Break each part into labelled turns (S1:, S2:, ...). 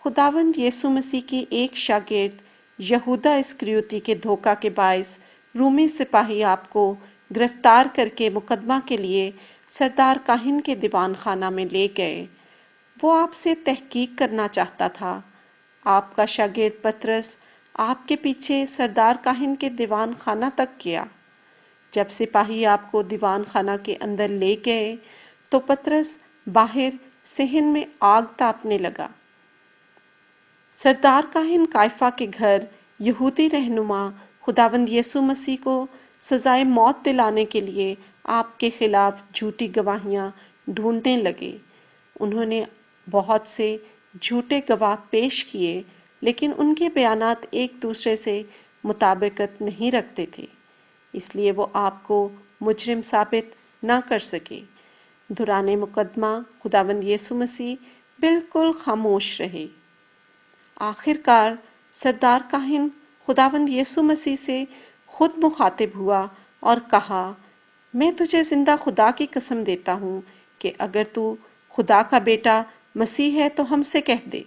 S1: खुदावंद यीशु मसीह की एक शागिर्द यहूदा इस्करियोती के धोखा के बायस रूमी सिपाही आपको गिरफ्तार करके मुकदमा के लिए सरदार काहिन के दीवान खाना में ले गए। वो आपसे तहकीक करना चाहता था। आपका शागिर्द पतरस आपके पीछे सरदार काहिन के दीवान खाना तक गया। जब सिपाही आपको दीवान खाना के अंदर ले गए तो पतरस बाहर सहन में आग तापने लगा। सरदार काहिन कायफा के घर यहूदी रहनुमा खुदावंद यीशु मसीह को सजाए मौत दिलाने के लिए आपके खिलाफ झूठी गवाहियां ढूंढने लगे। उन्होंने बहुत से झूठे गवाह पेश किए, लेकिन उनके बयानात एक दूसरे से मुताबिकत नहीं रखते थे, इसलिए वो आपको मुजरिम साबित ना कर सके। दौरान मुकदमा खुदावंद यीशु मसीह बिल्कुल खामोश रहे। आखिरकार सरदार काहिन खुदावंद यीशु मसीह से खुद मुखातिब हुआ और कहा, मैं तुझे जिंदा खुदा की कसम देता हूं कि अगर तू खुदा का बेटा मसीह है तो हमसे कह दे।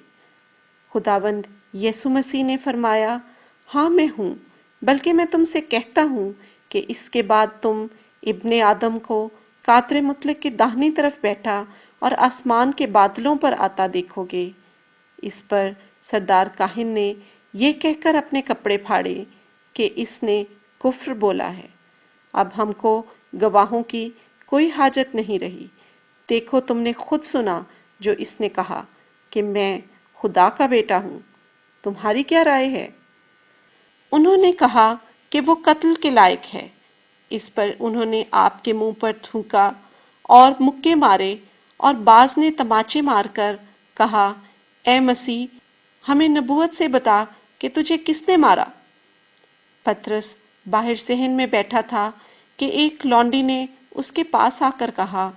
S1: खुदावंद यीशु मसीह ने फरमाया, हाँ मैं हूं, बल्कि मैं तुमसे कहता हूं कि इसके बाद तुम इब्ने आदम को कातरे मुतलक की दाहिनी तरफ बैठा और आसमान के बादलों पर आता देखोगे। इस पर सरदार काहिन ने ये कहकर अपने कपड़े फाड़े कि इसने कुफ्र बोला है। अब हमको गवाहों की कोई हाजत नहीं रही। देखो, तुमने खुद सुना जो इसने कहा कि मैं खुदा का बेटा हूं। तुम्हारी क्या राय है? उन्होंने कहा कि वो कत्ल के लायक है। इस पर उन्होंने आपके मुंह पर थूका और मुक्के मारे और बाज ने तमाचे मारकर कहा, ए मसीह, हमें नबूवत से बता कि तुझे किसने मारा। पतरस बाहर सहन में बैठा था कि एक लौंडी ने उसके पास आकर कहा,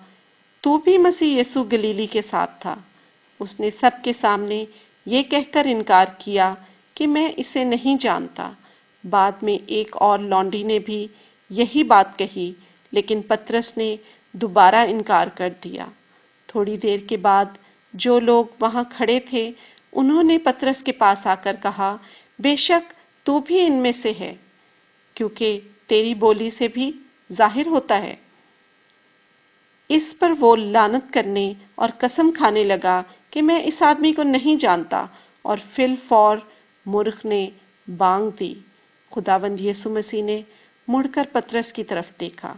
S1: तू भी मसीह यीशु गलीली के साथ था। उसने सबके सामने ये कहकर इनकार किया कि मैं इसे नहीं जानता। बाद में एक और लौंडी ने भी यही बात कही, लेकिन पतरस ने दोबारा इनकार कर दिया। थोड़ी देर के बाद जो लोग वहां खड़े थे उन्होंने पतरस के पास आकर कहा, बेशक तू भी इनमें से है, क्योंकि तेरी बोली से भी जाहिर होता है। इस पर वो लानत करने और कसम खाने लगा कि मैं इस आदमी को नहीं जानता, और फिल फौर मूर्ख ने बांग दी। खुदावंद यीशु मसीह ने मुड़कर पतरस की तरफ देखा।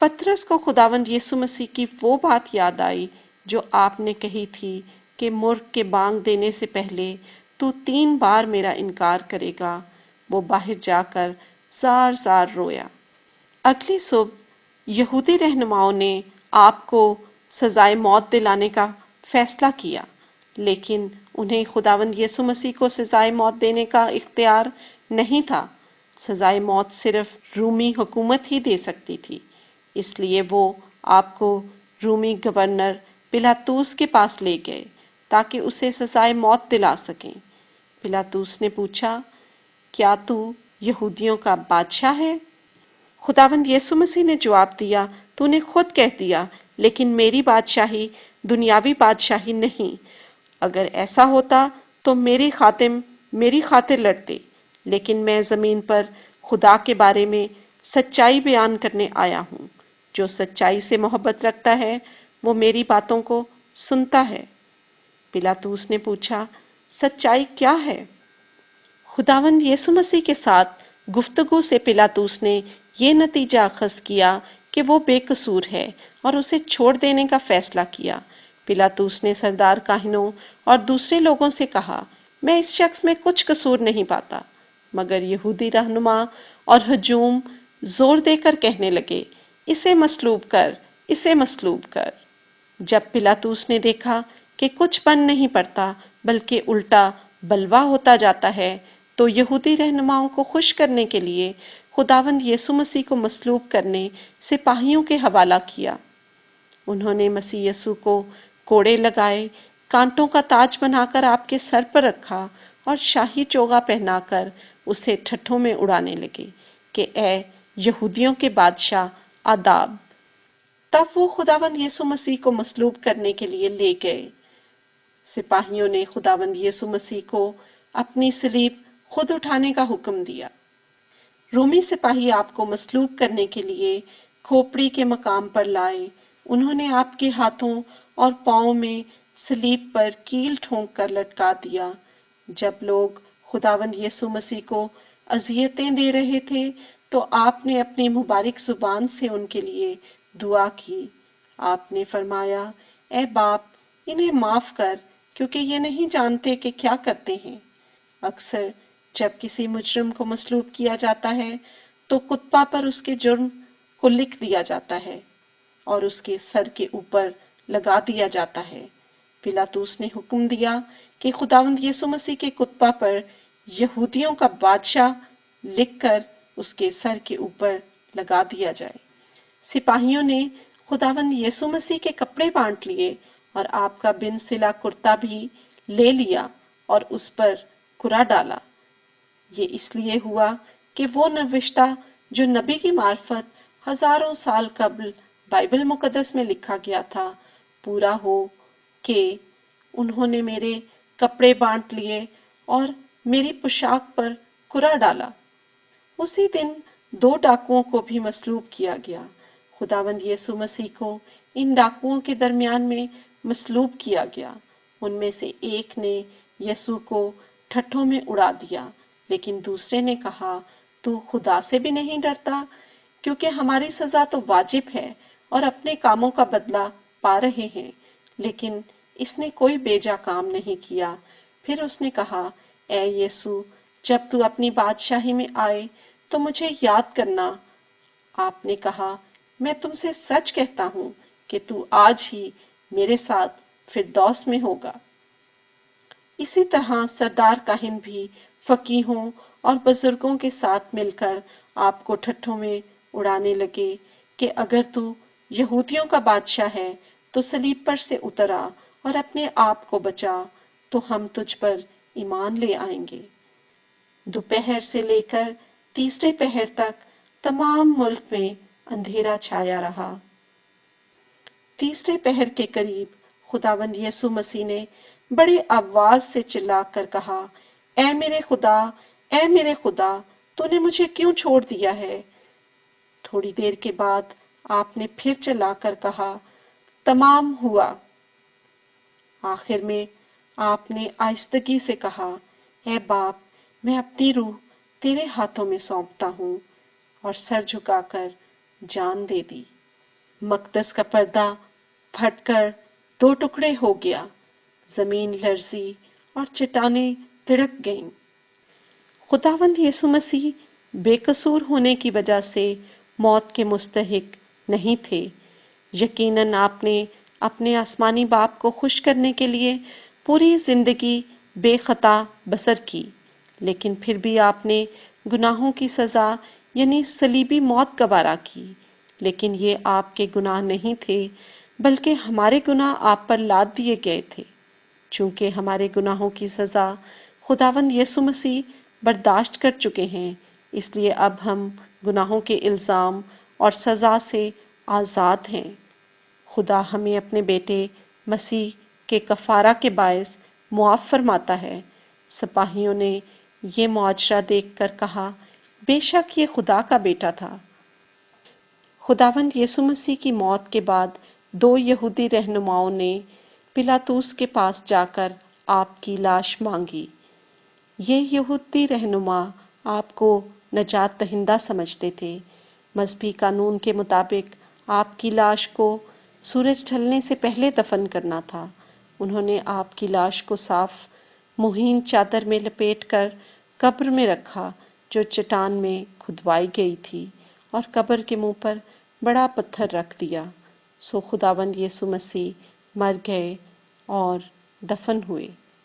S1: पतरस को खुदावंद यीशु मसीह की वो बात याद आई जो आपने कही थी कि मूर्ख के बांग देने से पहले तू 3 बार मेरा इनकार करेगा। वो बाहर जाकर जार जार रोया। अगली सुबह यहूदी रहनुमाओं ने आपको सजाए मौत दिलाने का फैसला किया, लेकिन उन्हें खुदावंद यीशु मसीह को सजाए मौत देने का इख्तियार नहीं था। सजाए मौत सिर्फ रूमी हुकूमत ही दे सकती थी। इसलिए वो आपको रूमी गवर्नर पिलातूस के पास ले गए ताकि उसे सजाए मौत दिला सकें। पिलातूस ने पूछा, क्या तू यहूदियों का बादशाह है? खुदावंद यीशु मसीह ने जवाब दिया, तूने खुद कह दिया, लेकिन मेरी बादशाही दुनियावी बादशाही नहीं। अगर ऐसा होता तो मेरे खातिम मेरी खातिर लड़ते, लेकिन मैं जमीन पर खुदा के बारे में सच्चाई बयान करने आया हूं। जो सच्चाई से मोहब्बत रखता है वो मेरी बातों को सुनता है। पिलातूस ने पूछा, सच्चाई क्या है? खुदावंद यीशु मसीह के साथ गुफ्तगू से पिलातूस ने यह नतीजा अखज़ किया कि वो बेकसूर है और उसे छोड़ देने का फैसला किया। पिलातूस ने सरदार काहिनों और दूसरे लोगों से कहा, मैं इस शख्स में कुछ कसूर नहीं पाता। मगर यहूदी रहनुमा और हजूम जोर देकर कहने लगे, इसे मसलूब कर, इसे मसलूब कर। जब पिलातूस ने देखा कि कुछ बन नहीं पड़ता बल्कि उल्टा बलवा होता जाता है, तो यहूदी रहनुमाओं को खुश करने के लिए खुदावंद यीशु मसीह को मसलूब करने सिपाहियों के हवाला किया। उन्होंने मसीह यीशु को कोड़े लगाए, कांटों का ताज बनाकर आपके सर पर रखा और शाही चोगा पहनाकर उसे ठट्ठों में उड़ाने लगे कि ए यहूदियों के बादशाह, आदाब। तब वो खुदावंद यीशु मसीह को मसलूब करने के लिए ले गए। सिपाहियों ने खुदावंद यीशु मसीह को अपनी सलीब खुद उठाने का हुक्म दिया। रोमी सिपाही आपको मसलूब करने के लिए खोपड़ी के मकाम पर लाए। उन्होंने आपके हाथों और पांवों में सलीब पर कील ठोंक कर लटका दिया। जब लोग खुदावंद यीशु मसीह को अजियतें दे रहे थे तो आपने अपनी मुबारक जुबान से उनके लिए दुआ की। आपने फरमाया, ए बाप, इन्हें माफ कर, क्योंकि ये नहीं जानते कि क्या करते हैं। अक्सर जब किसी मुजरिम को मसलूब किया जाता है तो कुत्ता पर उसके जुर्म को लिख दिया जाता है और उसके सर के ऊपर लगा दिया जाता है। पिलातूस ने हुक्म दिया कि खुदावंद यीशु मसीह के कुत्ता पर यहूदियों का बादशाह लिखकर उसके सर के ऊपर लगा दिया जाए। सिपाहियों ने खुदावंद यीशु मसीह के कपड़े बांट लिए और आपका बिन सिला कुर्ता भी ले लिया और उस पर कुरा डाला। ये इसलिए हुआ कि वो नविश्ता जो नबी की मार्फत हजारों साल कबल बाइबल मुकद्दस में लिखा गया था पूरा हो कि उन्होंने मेरे कपड़े बांट लिए और मेरी पोशाक पर कुरा डाला। उसी दिन 2 डाकुओं को भी मसलूब किया गया। खुदावंद यीशु मसीह को इन डाकुओं के दरमियान में मसलूब किया गया। उनमें से एक ने यीशु को ठट्ठों में उड़ा दिया, लेकिन दूसरे ने कहा, तू खुदा से भी नहीं डरता? क्योंकि हमारी सजा तो वाजिब है और अपने कामों का बदला पा रहे हैं, लेकिन इसने कोई बेजा काम नहीं किया। फिर उसने कहा, ए यीशु, जब तू अपनी बादशाही में आए तो मुझे याद करना। आपने कहा, मैं तुमसे सच कहता हूं कि तू आज ही मेरे साथ फिरदौस में होगा। इसी तरह सरदार काहिन भी फकीहों और बुजुर्गों के साथ मिलकर आपको ठट्ठों में उड़ाने लगे कि अगर तू यहूदियों का बादशाह है तो सलीब पर से उतर आ और अपने आप को बचा, तो हम तुझ पर ईमान ले आएंगे। दोपहर से लेकर तीसरे पहर तक तमाम मुल्क में अंधेरा छाया रहा। तीसरे पहर के करीब खुदावंद यीशु मसीह ने बड़ी आवाज से चिल्लाकर कहा, ऐ मेरे खुदा, ऐ मेरे खुदा, तूने मुझे क्यों छोड़ दिया है? थोड़ी देर के बाद आपने फिर चिल्लाकर कहा, तमाम हुआ। आखिर में आपने आहिस्तगी से कहा, ऐ बाप, मैं अपनी रूह तेरे हाथों में सौंपता हूं, और सर झुकाकर जान दे दी। मकदस का पर्दा फटकर 2 टुकड़े हो गया। जमीन लर्जी और चट्टानें तिड़क गईं। खुदावंद यीशु मसीह बेकसूर होने की वजह से मौत के मुस्तहिक नहीं थे। यकीनन आपने अपने आसमानी बाप को खुश करने के लिए पूरी जिंदगी बेखता बसर की, लेकिन फिर भी आपने गुनाहों की सजा यानी सलीबी मौत गवारा की। लेकिन ये आपके गुनाह नहीं थे, बल्कि हमारे गुनाह आप पर लाद दिए गए थे। चूंकि हमारे गुनाहों की सजा खुदावंद यीशु मसीह बर्दाश्त कर चुके हैं, इसलिए अब हम गुनाहों के इल्जाम और सजा से आजाद हैं। खुदा हमें अपने बेटे मसीह के कफारा के बायस मुआफ फरमाता है। सिपाहियों ने ये मुआजरा देखकर कहा, बेशक ये खुदा का बेटा था। खुदावंद यीशु मसीह की मौत के बाद 2 यहूदी रहनुमाओं ने पिलातूस के पास जाकर आपकी लाश मांगी। ये यहूदी रहनुमा आपको नजात दहिंदा समझते थे। मजहबी कानून के मुताबिक आपकी लाश को सूरज ढलने से पहले दफन करना था। उन्होंने आपकी लाश को साफ मुहीन चादर में लपेटकर कब्र में रखा जो चट्टान में खुदवाई गई थी, और कब्र के मुंह पर बड़ा पत्थर रख दिया। सो खुदावंद यीशु मसीह मर गए और दफन हुए।